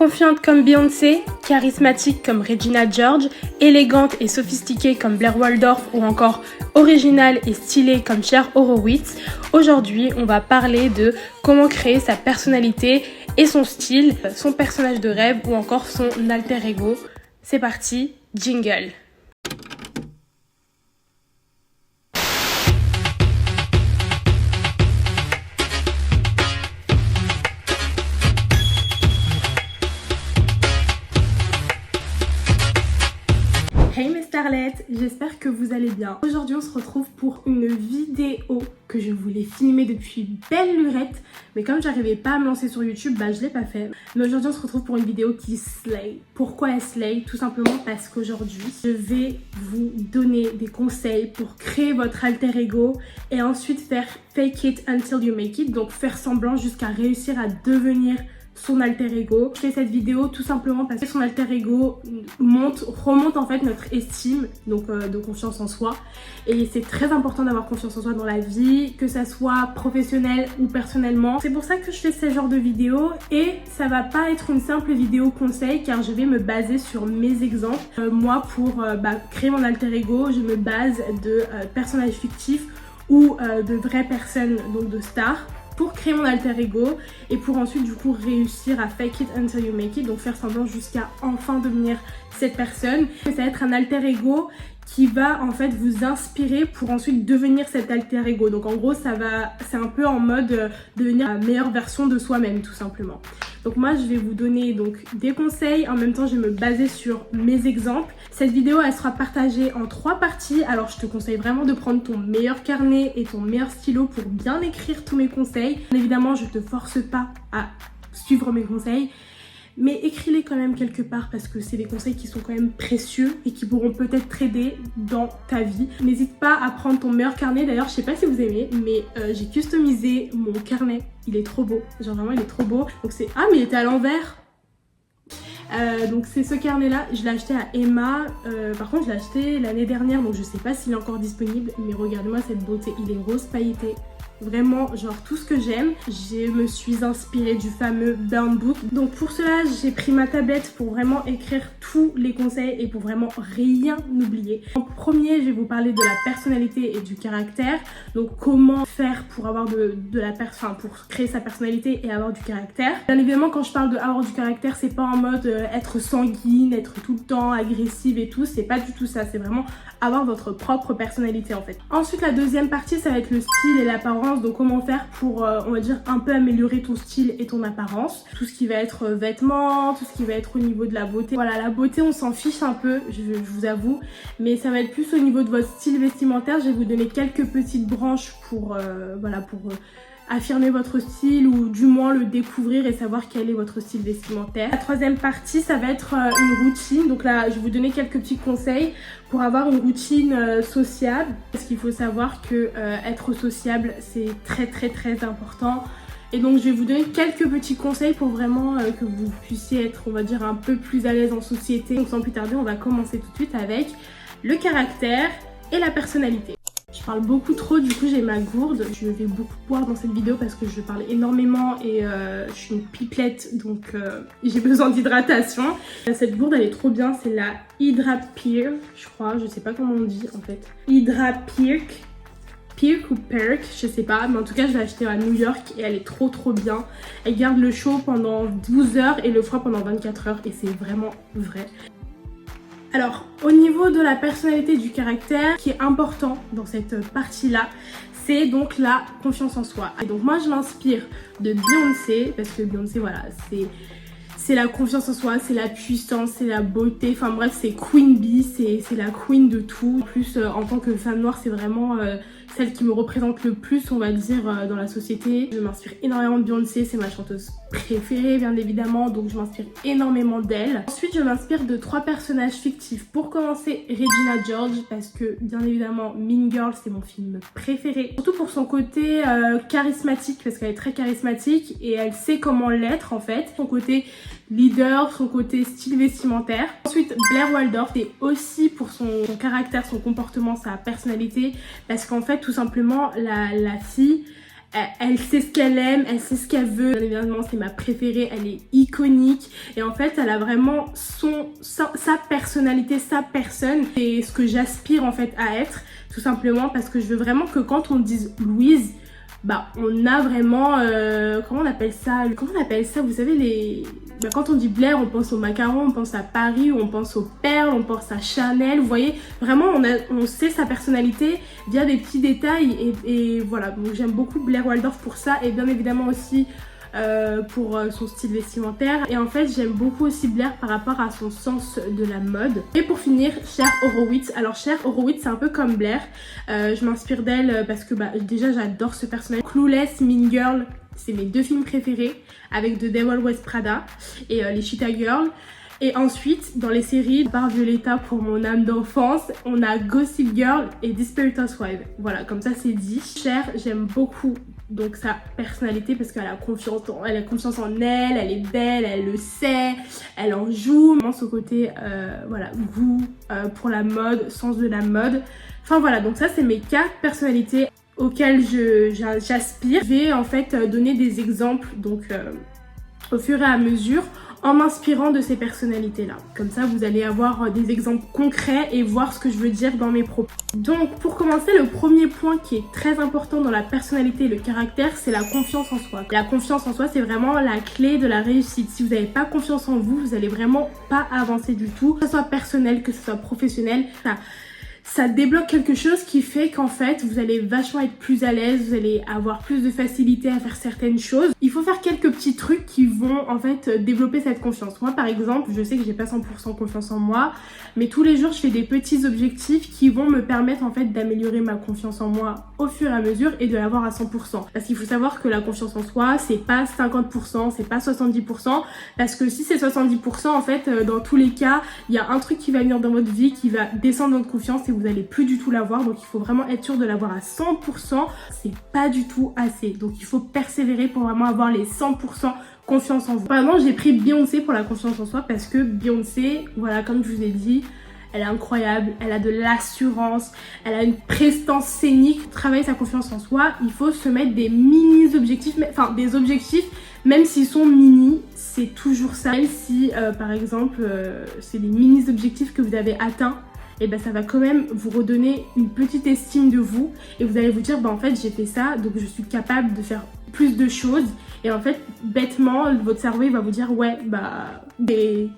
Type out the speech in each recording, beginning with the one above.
Confiante comme Beyoncé, charismatique comme Regina George, élégante et sophistiquée comme Blair Waldorf ou encore originale et stylée comme Cher Horowitz, aujourd'hui on va parler de comment créer sa personnalité et son style, son personnage de rêve ou encore son alter ego. C'est parti, jingle! Hey mes starlettes, j'espère que vous allez bien. Aujourd'hui on se retrouve pour une vidéo que je voulais filmer depuis belle lurette, mais comme j'arrivais pas à me lancer sur YouTube, je l'ai pas fait. Mais aujourd'hui on se retrouve pour une vidéo qui slay. Pourquoi elle slay? Tout simplement parce qu'aujourd'hui je vais vous donner des conseils pour créer votre alter ego et ensuite faire fake it until you make it, donc faire semblant jusqu'à réussir à devenir son alter ego. Je fais cette vidéo tout simplement parce que son alter ego remonte en fait notre estime, donc de confiance en soi, et c'est très important d'avoir confiance en soi dans la vie, que ça soit professionnel ou personnellement. C'est pour ça que je fais ce genre de vidéo, et ça va pas être une simple vidéo conseil car je vais me baser sur mes exemples. Moi pour créer mon alter ego, je me base de personnages fictifs ou de vraies personnes, donc de stars, pour créer mon alter ego et pour ensuite du coup réussir à fake it until you make it, donc faire semblant jusqu'à enfin devenir cette personne. Ça va être un alter ego qui va en fait vous inspirer pour ensuite devenir cet alter ego. Donc en gros c'est un peu en mode devenir la meilleure version de soi-même tout simplement. Donc moi je vais vous donner donc des conseils, en même temps je vais me baser sur mes exemples. Cette vidéo elle sera partagée en 3 parties, alors je te conseille vraiment de prendre ton meilleur carnet et ton meilleur stylo pour bien écrire tous mes conseils. Bien évidemment je te force pas à suivre mes conseils, mais écris-les quand même quelque part parce que c'est des conseils qui sont quand même précieux et qui pourront peut-être t'aider dans ta vie. N'hésite pas à prendre ton meilleur carnet. D'ailleurs, je sais pas si vous aimez, mais j'ai customisé mon carnet. Il est trop beau. Genre vraiment, il est trop beau. Donc c'est... Ah, mais il était à l'envers. Donc c'est ce carnet là, je l'ai acheté à Emma, par contre je l'ai acheté l'année dernière, donc je sais pas s'il est encore disponible, mais regardez-moi cette beauté, il est rose pailleté. Vraiment, genre tout ce que j'aime. Je me suis inspirée du fameux Burn Book. Donc pour cela, j'ai pris ma tablette pour vraiment écrire tous les conseils et pour vraiment rien oublier. En premier, je vais vous parler de la personnalité et du caractère. Donc comment faire pour avoir pour créer sa personnalité et avoir du caractère. Bien évidemment, quand je parle de avoir du caractère, c'est pas en mode être sanguine, être tout le temps agressive et tout. C'est pas du tout ça. C'est vraiment avoir votre propre personnalité en fait. Ensuite, la deuxième partie, ça va être le style et l'apparence. Donc comment faire pour, on va dire, un peu améliorer ton style et ton apparence. Tout ce qui va être vêtements, tout ce qui va être au niveau de la beauté. Voilà, la beauté, on s'en fiche un peu, je vous avoue. Mais ça va être plus au niveau de votre style vestimentaire. Je vais vous donner quelques petites branches pour, affirmer votre style ou du moins le découvrir et savoir quel est votre style vestimentaire. La troisième partie, ça va être une routine. Donc là, je vais vous donner quelques petits conseils pour avoir une routine sociable. Parce qu'il faut savoir que être sociable, c'est très très très important. Et donc je vais vous donner quelques petits conseils pour vraiment que vous puissiez être, on va dire, un peu plus à l'aise en société. Donc sans plus tarder, on va commencer tout de suite avec le caractère et la personnalité. Je parle beaucoup trop, du coup j'ai ma gourde. Je vais beaucoup boire dans cette vidéo parce que je parle énormément et je suis une pipelette, donc j'ai besoin d'hydratation. Cette gourde elle est trop bien, c'est la Hydra Pirk, je crois, je sais pas comment on dit en fait. Hydra Pirk. Pirk ou Perk, je sais pas, mais en tout cas je l'ai achetée à New York et elle est trop bien. Elle garde le chaud pendant 12 heures et le froid pendant 24 heures et c'est vraiment vrai. Alors, au niveau de la personnalité et du caractère, ce qui est important dans cette partie-là, c'est donc la confiance en soi. Et donc moi, je m'inspire de Beyoncé, parce que Beyoncé, voilà, c'est la confiance en soi, c'est la puissance, c'est la beauté, enfin bref, c'est Queen Bee, c'est la queen de tout. En plus, en tant que femme noire, c'est vraiment celle qui me représente le plus, on va dire, dans la société. Je m'inspire énormément de Beyoncé, c'est ma chanteuse préférée, bien évidemment, donc je m'inspire énormément d'elle. Ensuite, je m'inspire de 3 personnages fictifs. Pour commencer, Regina George, parce que, bien évidemment, Mean Girl, c'est mon film préféré. Surtout pour son côté charismatique, parce qu'elle est très charismatique et elle sait comment l'être, en fait. Son côté leader, son côté style vestimentaire. Ensuite, Blair Waldorf, c'est aussi pour son caractère, son comportement, sa personnalité, parce qu'en fait, tout simplement, la fille, Elle sait ce qu'elle aime, elle sait ce qu'elle veut. Bien évidemment, c'est ma préférée, elle est iconique. Et en fait, elle a vraiment sa personnalité, sa personne. C'est ce que j'aspire en fait à être, tout simplement parce que je veux vraiment que quand on dise Louise, bah on a vraiment comment on appelle ça, vous savez quand on dit Blair, on pense au macaron, on pense à Paris, on pense aux perles, on pense à Chanel, vous voyez, vraiment on sait sa personnalité via des petits détails et voilà, donc j'aime beaucoup Blair Waldorf pour ça et bien évidemment aussi pour son style vestimentaire. Et en fait j'aime beaucoup aussi Blair par rapport à son sens de la mode. Et pour finir, Cher Horowitz. Alors Cher Horowitz c'est un peu comme Blair, je m'inspire d'elle parce que déjà j'adore ce personnage. Clueless, Mean Girl, c'est mes 2 films préférés avec The Devil Wears Prada et les Cheetah Girls. Et ensuite, dans les séries, par Violetta pour mon âme d'enfance, on a Gossip Girl et Desperate Housewives. Voilà, comme ça c'est dit. Cher, j'aime beaucoup donc sa personnalité parce qu'elle a confiance en elle, elle est belle, elle le sait, elle en joue. Vraiment ce côté, voilà, goût pour la mode, sens de la mode. Enfin voilà, donc ça c'est mes 4 personnalités auxquelles j'aspire. Je vais en fait donner des exemples donc au fur et à mesure en m'inspirant de ces personnalités-là. Comme ça, vous allez avoir des exemples concrets et voir ce que je veux dire dans mes propos. Donc, pour commencer, le premier point qui est très important dans la personnalité et le caractère, c'est la confiance en soi. La confiance en soi, c'est vraiment la clé de la réussite. Si vous n'avez pas confiance en vous, vous allez vraiment pas avancer du tout. Que ce soit personnel, que ce soit professionnel, ça débloque quelque chose qui fait qu'en fait vous allez vachement être plus à l'aise, vous allez avoir plus de facilité à faire certaines choses. Il faut faire quelques petits trucs qui vont en fait développer cette confiance. Moi par exemple, je sais que j'ai pas 100% confiance en moi, mais tous les jours je fais des petits objectifs qui vont me permettre en fait d'améliorer ma confiance en moi au fur et à mesure et de l'avoir à 100%. Parce qu'il faut savoir que la confiance en soi, c'est pas 50%, c'est pas 70%, parce que si c'est 70%, en fait dans tous les cas, il y a un truc qui va venir dans votre vie qui va descendre votre confiance et vous allez plus du tout l'avoir. Donc il faut vraiment être sûr de l'avoir à 100%. C'est pas du tout assez. Donc il faut persévérer pour vraiment avoir les 100% confiance en vous. Par exemple, j'ai pris Beyoncé pour la confiance en soi parce que Beyoncé, voilà, comme je vous ai dit, elle est incroyable, elle a de l'assurance, elle a une prestance scénique. Pour travailler sa confiance en soi, il faut se mettre des mini-objectifs, enfin des objectifs, même s'ils sont mini, c'est toujours ça. Même si, par exemple, c'est des mini-objectifs que vous avez atteints, et ben ça va quand même vous redonner une petite estime de vous. Et vous allez vous dire, bah en fait j'ai fait ça, donc je suis capable de faire plus de choses. Et en fait, bêtement, votre cerveau il va vous dire, ouais, bah t'es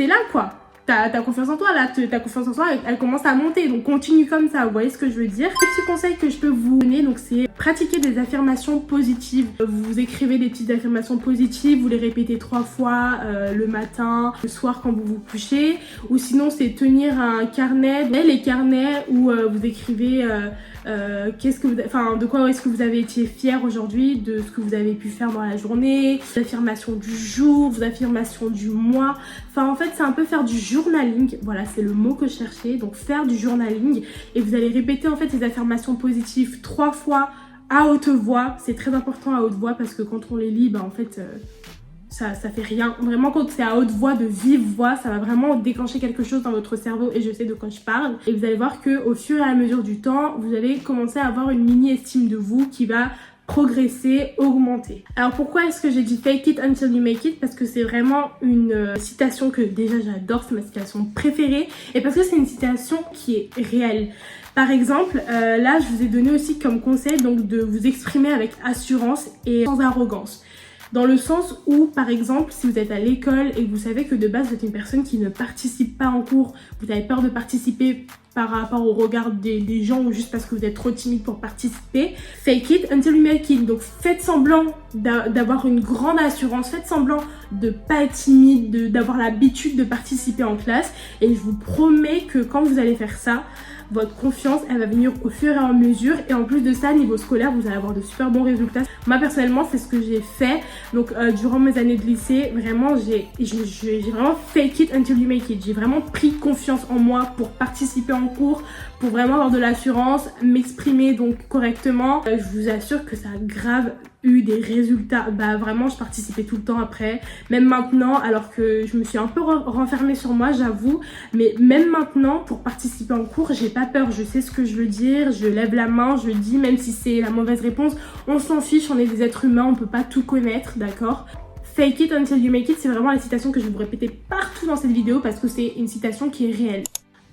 là quoi. T'as confiance en toi là, ta confiance en toi elle commence à monter, donc continue comme ça, vous voyez ce que je veux dire. Le petit conseil que je peux vous donner, donc c'est pratiquer des affirmations positives. Vous écrivez des petites affirmations positives, vous les répétez 3 fois le matin, le soir quand vous vous couchez, ou sinon c'est tenir un carnet, les carnets où vous écrivez de quoi est-ce que vous avez été fier aujourd'hui, de ce que vous avez pu faire dans la journée, vos affirmations du jour, vos affirmations du mois. Enfin en fait c'est un peu faire du journaling, voilà c'est le mot que je cherchais, donc faire du journaling et vous allez répéter en fait ces affirmations positives 3 fois à haute voix. C'est très important à haute voix parce que quand on les lit, bah en fait ça fait rien. Vraiment quand c'est à haute voix, de vive voix, ça va vraiment déclencher quelque chose dans votre cerveau et je sais de quoi je parle. Et vous allez voir que au fur et à mesure du temps, vous allez commencer à avoir une mini estime de vous qui va progresser, augmenter. Alors pourquoi est-ce que j'ai dit fake it until you make it? Parce que c'est vraiment une citation que déjà j'adore, c'est ma citation préférée et parce que c'est une citation qui est réelle. Par exemple, là je vous ai donné aussi comme conseil donc de vous exprimer avec assurance et sans arrogance. Dans le sens où, par exemple, si vous êtes à l'école et que vous savez que de base vous êtes une personne qui ne participe pas en cours, vous avez peur de participer par rapport au regard des gens ou juste parce que vous êtes trop timide pour participer, fake it until you make it. Donc faites semblant d'avoir une grande assurance, faites semblant de pas être timide, d'avoir l'habitude de participer en classe et je vous promets que quand vous allez faire ça, votre confiance elle va venir au fur et à mesure et en plus de ça niveau scolaire vous allez avoir de super bons résultats. Moi personnellement c'est ce que j'ai fait donc durant mes années de lycée vraiment j'ai vraiment fake it until you make it. J'ai vraiment pris confiance en moi pour participer en cours, pour vraiment avoir de l'assurance, m'exprimer donc correctement. Je vous assure que ça a grave eu des résultats, bah vraiment je participais tout le temps après, même maintenant, alors que je me suis un peu renfermée sur moi, j'avoue, mais même maintenant pour participer en cours j'ai pas peur, je sais ce que je veux dire, je lève la main, je dis même si c'est la mauvaise réponse, on s'en fiche, on est des êtres humains, on peut pas tout connaître, d'accord? Fake it until you make it, c'est vraiment la citation que je vais vous répéter partout dans cette vidéo parce que c'est une citation qui est réelle.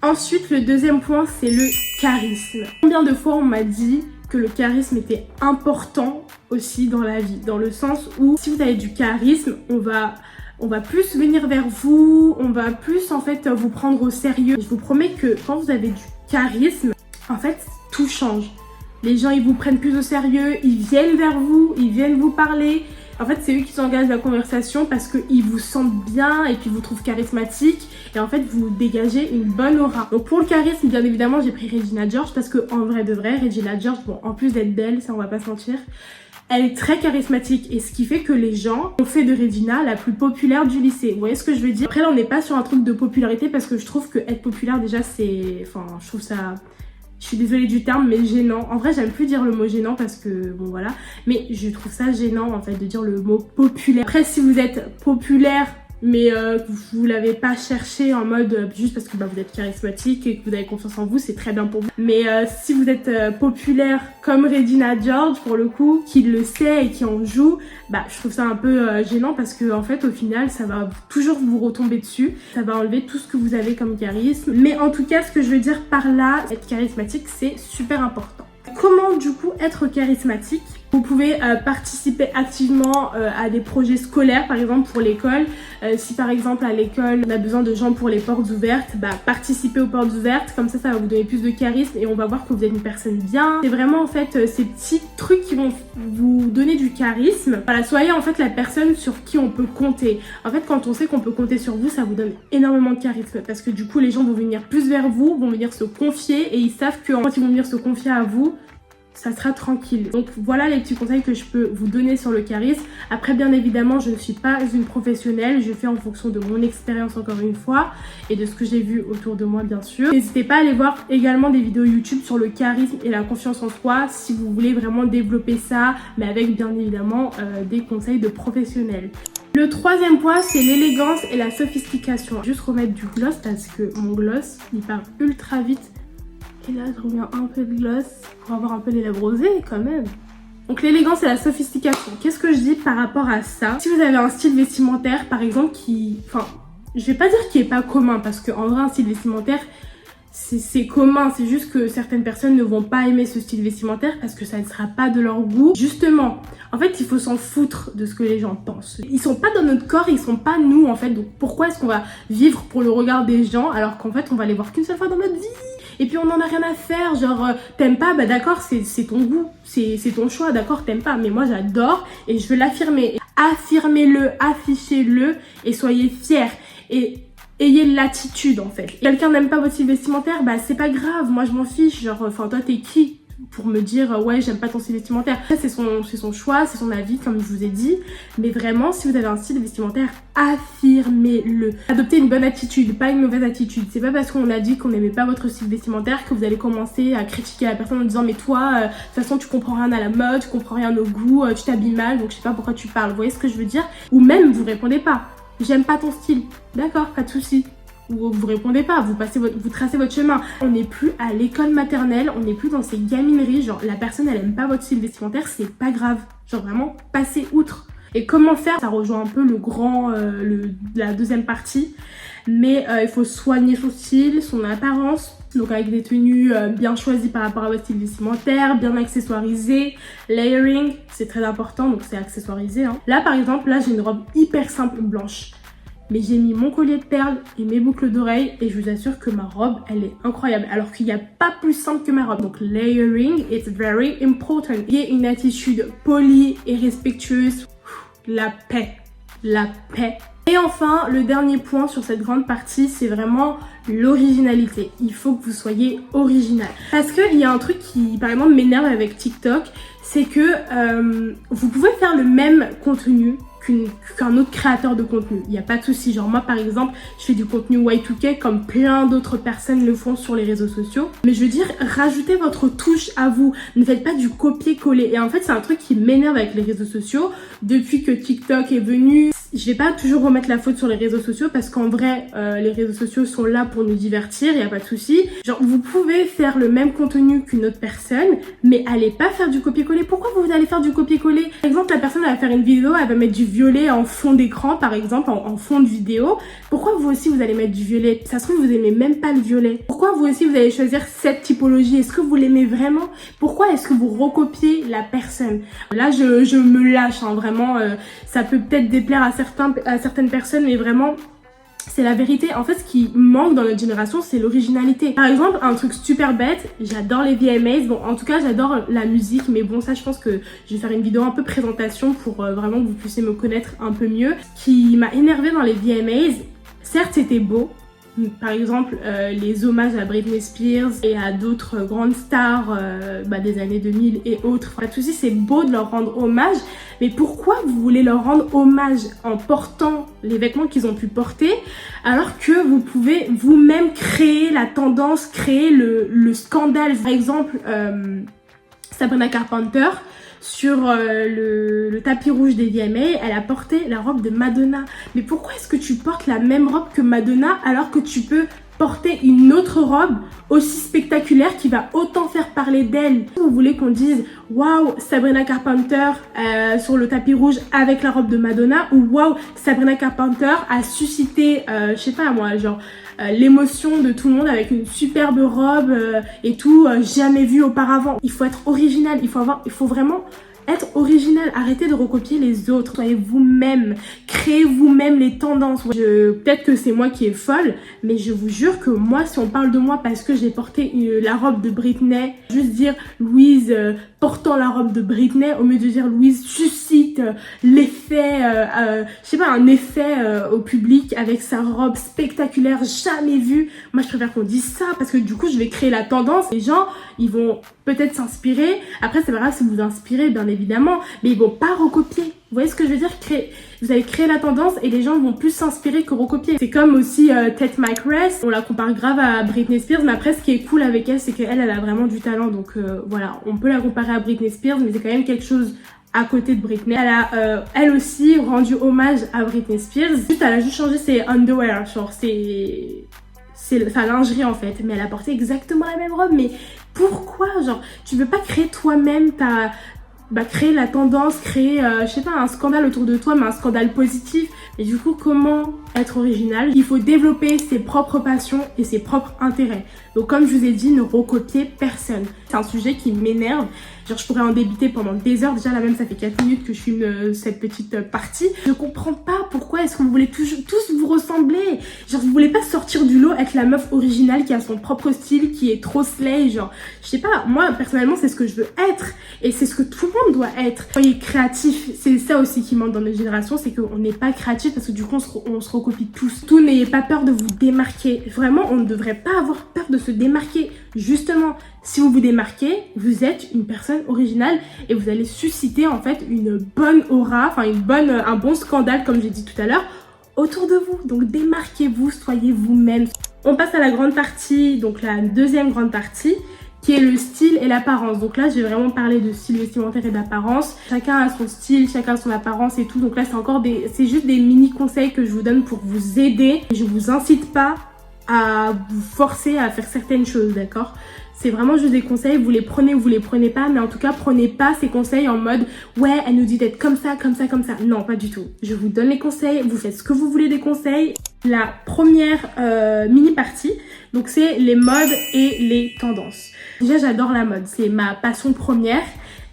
Ensuite, le deuxième point, c'est le charisme. Combien de fois on m'a dit que le charisme était important aussi dans la vie, dans le sens où si vous avez du charisme, on va plus venir vers vous, on va plus en fait vous prendre au sérieux. Je vous promets que quand vous avez du charisme, en fait, tout change. Les gens, ils vous prennent plus au sérieux, ils viennent vers vous, ils viennent vous parler. En fait, c'est eux qui s'engagent la conversation parce qu'ils vous sentent bien et puis vous trouvent charismatique. Et en fait, vous dégagez une bonne aura. Donc pour le charisme, bien évidemment, j'ai pris Regina George parce que en vrai de vrai, Regina George, bon, en plus d'être belle, ça on va pas se mentir, elle est très charismatique. Et ce qui fait que les gens ont fait de Regina la plus populaire du lycée. Vous voyez ce que je veux dire? Après là, on n'est pas sur un truc de popularité parce que je trouve que être populaire déjà, c'est... Enfin, je trouve ça... Je suis désolée du terme, mais gênant. En vrai, j'aime plus dire le mot gênant parce que, bon voilà. Mais je trouve ça gênant, en fait, de dire le mot populaire. Après, si vous êtes populaire, mais vous l'avez pas cherché en mode juste parce que bah, vous êtes charismatique et que vous avez confiance en vous, c'est très bien pour vous. Mais si vous êtes populaire comme Regina George, pour le coup, qui le sait et qui en joue, bah je trouve ça un peu gênant parce que en fait au final ça va toujours vous retomber dessus, ça va enlever tout ce que vous avez comme charisme. Mais en tout cas, ce que je veux dire par là, être charismatique, c'est super important. Comment du coup être charismatique? Vous pouvez participer activement à des projets scolaires, par exemple pour l'école. Si par exemple à l'école on a besoin de gens pour les portes ouvertes, bah participez aux portes ouvertes, comme ça va vous donner plus de charisme et on va voir que vous êtes une personne bien. C'est vraiment en fait ces petits trucs qui vont vous donner du charisme. Voilà, soyez en fait la personne sur qui on peut compter. En fait quand on sait qu'on peut compter sur vous, ça vous donne énormément de charisme parce que du coup les gens vont venir plus vers vous, vont venir se confier et ils savent que quand ils vont venir se confier à vous, ça sera tranquille. Donc voilà les petits conseils que je peux vous donner sur le charisme. Après bien évidemment je ne suis pas une professionnelle, je fais en fonction de mon expérience encore une fois et de ce que j'ai vu autour de moi bien sûr. N'hésitez pas à aller voir également des vidéos YouTube sur le charisme et la confiance en soi si vous voulez vraiment développer ça, mais avec bien évidemment des conseils de professionnels. Le troisième point, c'est l'élégance et la sophistication. Juste remettre du gloss parce que mon gloss il part ultra vite. Et là, je remets un peu de gloss pour avoir un peu les lèvres rosées quand même. Donc l'élégance et la sophistication. Qu'est-ce que je dis par rapport à ça? Si vous avez un style vestimentaire, par exemple, qui... Enfin, je vais pas dire qu'il est pas commun, parce qu'en vrai, un style vestimentaire, c'est commun. C'est juste que certaines personnes ne vont pas aimer ce style vestimentaire parce que ça ne sera pas de leur goût. Justement, en fait, il faut s'en foutre de ce que les gens pensent. Ils sont pas dans notre corps, ils sont pas nous, en fait. Donc pourquoi est-ce qu'on va vivre pour le regard des gens alors qu'en fait, on va les voir qu'une seule fois dans notre vie? Et puis on en a rien à faire, genre t'aimes pas, bah d'accord, c'est ton goût, c'est ton choix, d'accord, t'aimes pas, mais moi j'adore et je veux l'affirmer. Affirmez-le, affichez-le et soyez fiers. Et ayez l'attitude en fait. Quelqu'un n'aime pas votre style vestimentaire, bah c'est pas grave, moi je m'en fiche, genre, enfin toi t'es qui pour me dire ouais j'aime pas ton style vestimentaire? C'est son choix, c'est son avis comme je vous ai dit, mais vraiment si vous avez un style vestimentaire, affirmez-le. Adoptez une bonne attitude, pas une mauvaise attitude. C'est pas parce qu'on a dit qu'on n'aimait pas votre style vestimentaire que vous allez commencer à critiquer la personne en disant mais toi de toute façon tu comprends rien à la mode, tu comprends rien au goût, tu t'habilles mal donc je sais pas pourquoi tu parles. Vous voyez ce que je veux dire? Ou même vous répondez pas, j'aime pas ton style, d'accord, pas de souci. Vous répondez pas, vous tracez votre chemin. On n'est plus à l'école maternelle, on n'est plus dans ces gamineries, genre la personne elle aime pas votre style vestimentaire, c'est pas grave. Genre vraiment, passez outre. Et comment faire? Ça rejoint un peu la deuxième partie, mais il faut soigner son style, son apparence, donc avec des tenues bien choisies par rapport à votre style vestimentaire, bien accessoirisées, layering, c'est très important, donc c'est accessoirisé. Hein. Là par exemple, là j'ai une robe hyper simple blanche. Mais j'ai mis mon collier de perles et mes boucles d'oreilles et je vous assure que ma robe, elle est incroyable. Alors qu'il n'y a pas plus simple que ma robe. Donc layering, it's very important. Ayez une attitude polie et respectueuse. La paix. La paix. Et enfin, le dernier point sur cette grande partie, c'est vraiment l'originalité. Il faut que vous soyez original. Parce qu'il y a un truc qui, par exemple, m'énerve avec TikTok, c'est que vous pouvez faire le même contenu qu'un autre créateur de contenu. Il n'y a pas de souci. Genre moi par exemple, je fais du contenu Y2K comme plein d'autres personnes le font sur les réseaux sociaux. Mais je veux dire, rajoutez votre touche à vous. Ne faites pas du copier-coller. Et en fait, c'est un truc qui m'énerve avec les réseaux sociaux. Depuis que TikTok est venu, je vais pas toujours remettre la faute sur les réseaux sociaux parce qu'en vrai, les réseaux sociaux sont là pour nous divertir, il n'y a pas de souci. Genre, vous pouvez faire le même contenu qu'une autre personne, mais allez pas faire du copier-coller. Pourquoi vous allez faire du copier-coller? Par exemple, la personne elle va faire une vidéo, elle va mettre du violet en fond d'écran, par exemple, en fond de vidéo. Pourquoi vous aussi vous allez mettre du violet? Ça se trouve, vous aimez même pas le violet. Pourquoi vous aussi vous allez choisir cette typologie? Est-ce que vous l'aimez vraiment? Pourquoi est-ce que vous recopiez la personne? Là, je me lâche, hein, vraiment. Ça peut peut-être déplaire à certaines personnes, mais vraiment, c'est la vérité. En fait, ce qui manque dans notre génération, c'est l'originalité. Par exemple, un truc super bête, j'adore les VMAs. Bon, en tout cas, j'adore la musique, mais bon, ça, je pense que je vais faire une vidéo un peu présentation pour vraiment que vous puissiez me connaître un peu mieux. Ce qui m'a énervé dans les VMAs, certes, c'était beau. Par exemple, les hommages à Britney Spears et à d'autres grandes stars des années 2000 et autres. Pas de soucis, c'est beau de leur rendre hommage, mais pourquoi vous voulez leur rendre hommage en portant les vêtements qu'ils ont pu porter alors que vous pouvez vous-même créer la tendance, créer le scandale. Par exemple, Sabrina Carpenter, sur le tapis rouge des VMA, elle a porté la robe de Madonna. Mais pourquoi est-ce que tu portes la même robe que Madonna alors que tu peux porter une autre robe aussi spectaculaire qui va autant faire parler d'elle? Vous voulez qu'on dise waouh, Sabrina Carpenter sur le tapis rouge avec la robe de Madonna, ou waouh, Sabrina Carpenter a suscité je sais pas moi, genre l'émotion de tout le monde avec une superbe robe et tout, jamais vu auparavant. Il faut être original, il faut vraiment être original, arrêtez de recopier les autres, soyez vous-même, créez vous-même les tendances. Peut-être que c'est moi qui est folle, mais je vous jure que moi, si on parle de moi parce que j'ai porté la robe de Britney, juste dire Louise portant la robe de Britney, au lieu de dire Louise suscite l'effet, je sais pas, un effet au public avec sa robe spectaculaire, jamais vue. Moi, je préfère qu'on dise ça parce que du coup, je vais créer la tendance. Les gens, ils vont peut-être s'inspirer. Après, c'est pas grave si vous vous inspirez, bien évidemment, mais ils vont pas recopier. Vous voyez ce que je veux dire? Vous allez créer la tendance et les gens vont plus s'inspirer que recopier. C'est comme aussi Tate McRae, on la compare grave à Britney Spears, mais après ce qui est cool avec elle, c'est qu'elle a vraiment du talent. Donc voilà, on peut la comparer à Britney Spears, mais c'est quand même quelque chose à côté de Britney. Elle a elle aussi rendu hommage à Britney Spears. Elle a juste changé ses underwear, genre c'est sa lingerie en fait, mais elle a porté exactement la même robe. Mais pourquoi? Genre, tu veux pas créer toi-même créer la tendance, créer, je sais pas, un scandale autour de toi, mais un scandale positif. Et du coup, comment être original? Il faut développer ses propres passions et ses propres intérêts. Donc comme je vous ai dit, ne recopiez personne. C'est un sujet qui m'énerve. Genre, je pourrais en débiter pendant des heures. Déjà, là même, ça fait 4 minutes que je filme cette petite partie. Je comprends pas pourquoi est-ce que vous voulez tous vous ressembler. Genre, vous voulez pas sortir du lot, être la meuf originale qui a son propre style, qui est trop slay. Genre, je sais pas, moi, personnellement, c'est ce que je veux être. Et c'est ce que tout le monde doit être. Soyez créatif. C'est ça aussi qui manque dans notre génération, c'est qu'on n'est pas créatif parce que du coup, on se recopie tous. Tout, n'ayez pas peur de vous démarquer. Vraiment, on ne devrait pas avoir peur de se démarquer. Justement, si vous vous démarquez, vous êtes une personne originale et vous allez susciter en fait une bonne aura, enfin un bon scandale comme j'ai dit tout à l'heure autour de vous. Donc démarquez-vous, soyez vous-même. On passe à la grande partie, donc la deuxième grande partie qui est le style et l'apparence. Donc là, j'ai vraiment parlé de style vestimentaire et d'apparence. Chacun a son style, chacun a son apparence et tout. Donc là, c'est juste des mini conseils que je vous donne pour vous aider. Je vous incite pas à vous forcer à faire certaines choses, d'accord? C'est vraiment juste des conseils, vous les prenez ou vous les prenez pas, mais en tout cas, prenez pas ces conseils en mode « Ouais, elle nous dit d'être comme ça, comme ça, comme ça ». Non, pas du tout. Je vous donne les conseils, vous faites ce que vous voulez des conseils. La première mini-partie, donc c'est les modes et les tendances. Déjà, j'adore la mode, c'est ma passion première.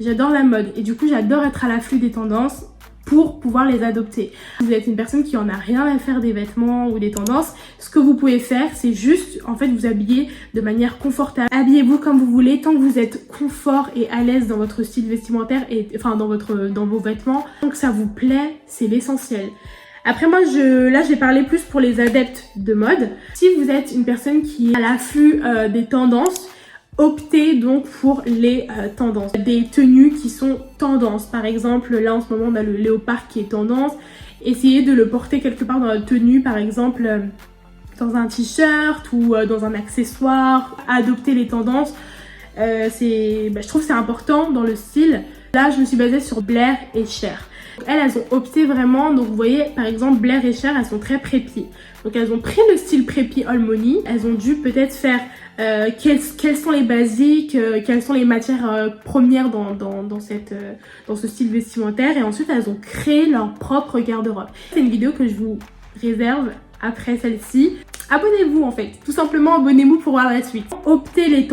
J'adore la mode et du coup, j'adore être à l'afflux des tendances pour pouvoir les adopter. Vous êtes une personne qui en a rien à faire des vêtements ou des tendances, ce que vous pouvez faire, c'est juste en fait vous habiller de manière confortable. Habillez-vous comme vous voulez, tant que vous êtes confort et à l'aise dans votre style vestimentaire et enfin dans vos vêtements, tant que ça vous plaît, c'est l'essentiel. Après moi, là je vais parler plus pour les adeptes de mode. Si vous êtes une personne qui est à l'afflux des tendances, optez donc pour les tendances. Des tenues qui sont tendances. Par exemple, là en ce moment on a le léopard qui est tendance. Essayez de le porter quelque part dans la tenue, par exemple dans un t-shirt ou dans un accessoire. Adopter les tendances. Je trouve que c'est important dans le style. Là, je me suis basée sur Blair et Cher. Elles ont opté vraiment, donc vous voyez, par exemple, Blair et Cher, elles sont très préppy. Donc elles ont pris le style préppy all money. Elles ont dû peut-être faire quelles sont les basiques, quelles sont les matières premières dans ce style vestimentaire. Et ensuite, elles ont créé leur propre garde-robe. C'est une vidéo que je vous réserve après celle-ci. Abonnez-vous en fait, tout simplement abonnez-vous pour voir la suite. Optez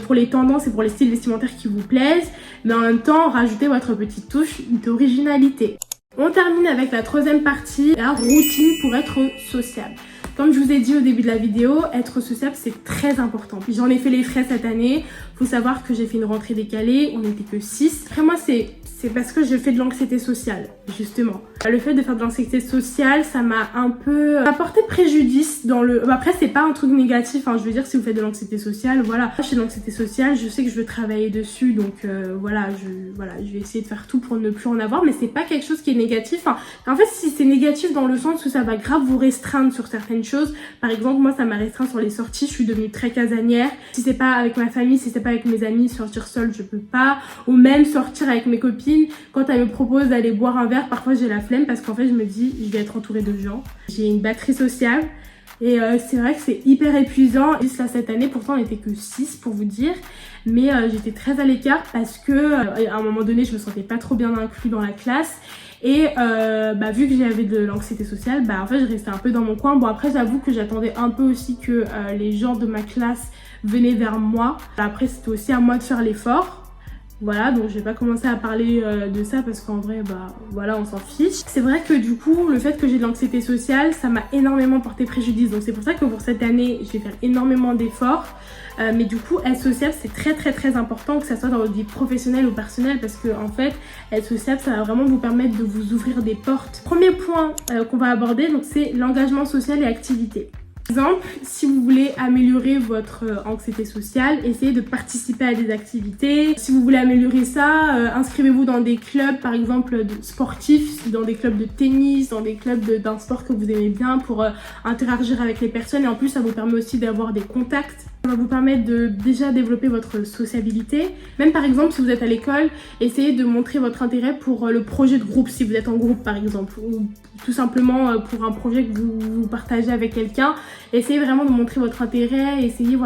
pour les tendances et pour les styles vestimentaires qui vous plaisent, mais en même temps rajoutez votre petite touche d'originalité. On termine avec la troisième partie, la routine pour être sociable. Comme je vous ai dit au début de la vidéo, être sociable c'est très important. J'en ai fait les frais cette année, faut savoir que j'ai fait une rentrée décalée, on n'était que 6. Après moi c'est parce que je fais de l'anxiété sociale, justement. Le fait de faire de l'anxiété sociale, ça m'a un peu apporté préjudice dans le... Après, c'est pas un truc négatif, hein. Je veux dire, si vous faites de l'anxiété sociale, voilà. Je fais de l'anxiété sociale, je sais que je veux travailler dessus, donc voilà, je vais essayer de faire tout pour ne plus en avoir, mais c'est pas quelque chose qui est négatif. Enfin, en fait, si c'est négatif dans le sens où ça va grave vous restreindre sur certaines choses, par exemple, moi, ça m'a restreint sur les sorties, je suis devenue très casanière. Si c'est pas avec ma famille, si c'est pas avec mes amis, sortir seule, je peux pas. Ou même sortir avec mes copines. Quand elle me propose d'aller boire un verre, parfois j'ai la flemme parce qu'en fait je me dis je vais être entourée de gens. J'ai une batterie sociale et c'est vrai que c'est hyper épuisant. Juste là cette année, pourtant on n'était que 6 pour vous dire, mais j'étais très à l'écart parce que à un moment donné je me sentais pas trop bien inclus dans la classe. Et vu que j'avais de l'anxiété sociale, en fait je restais un peu dans mon coin. Bon après j'avoue que j'attendais un peu aussi que les gens de ma classe venaient vers moi. Après c'était aussi à moi de faire l'effort. Voilà, donc je vais pas commencer à parler de ça parce qu'en vrai, voilà, on s'en fiche. C'est vrai que du coup, le fait que j'ai de l'anxiété sociale, ça m'a énormément porté préjudice. Donc c'est pour ça que pour cette année, je vais faire énormément d'efforts. Mais du coup, être sociable, c'est très important, que ça soit dans votre vie professionnelle ou personnelle, parce que en fait, être sociable, ça va vraiment vous permettre de vous ouvrir des portes. Premier point qu'on va aborder, donc c'est l'engagement social et activité. Par exemple, si vous voulez améliorer votre anxiété sociale, essayez de participer à des activités. Si vous voulez améliorer ça, inscrivez-vous dans des clubs, par exemple sportifs, dans des clubs de tennis, dans des clubs d'un sport que vous aimez bien pour interagir avec les personnes. Et en plus, ça vous permet aussi d'avoir des contacts. Ça va vous permettre de déjà développer votre sociabilité. Même par exemple, si vous êtes à l'école, essayez de montrer votre intérêt pour le projet de groupe, si vous êtes en groupe par exemple, ou tout simplement pour un projet que vous partagez avec quelqu'un. Essayez vraiment de montrer votre intérêt, essayez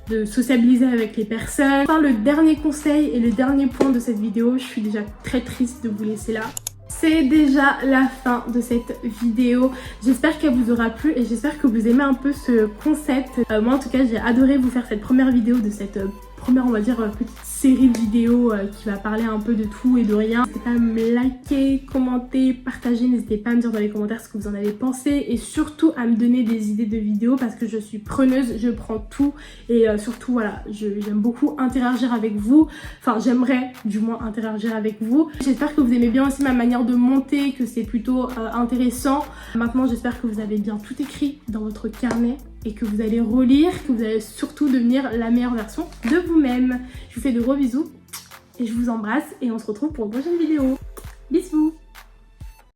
de sociabiliser avec les personnes. Enfin, le dernier conseil et le dernier point de cette vidéo, je suis déjà très triste de vous laisser là. C'est déjà la fin de cette vidéo. J'espère qu'elle vous aura plu et j'espère que vous aimez un peu ce concept. Moi en tout cas, j'ai adoré vous faire cette première vidéo de cette première, on va dire, petite série de vidéos qui va parler un peu de tout et de rien. N'hésitez pas à me liker, commenter, partager. N'hésitez pas à me dire dans les commentaires ce que vous en avez pensé et surtout à me donner des idées de vidéos parce que je suis preneuse, je prends tout et surtout voilà, j'aime beaucoup interagir avec vous. Enfin, j'aimerais du moins interagir avec vous. J'espère que vous aimez bien aussi ma manière de monter, que c'est plutôt intéressant. Maintenant, j'espère que vous avez bien tout écrit dans votre carnet et que vous allez relire, que vous allez surtout devenir la meilleure version de vous-même. Je vous fais de gros bisous et je vous embrasse et on se retrouve pour une prochaine vidéo. Bisous!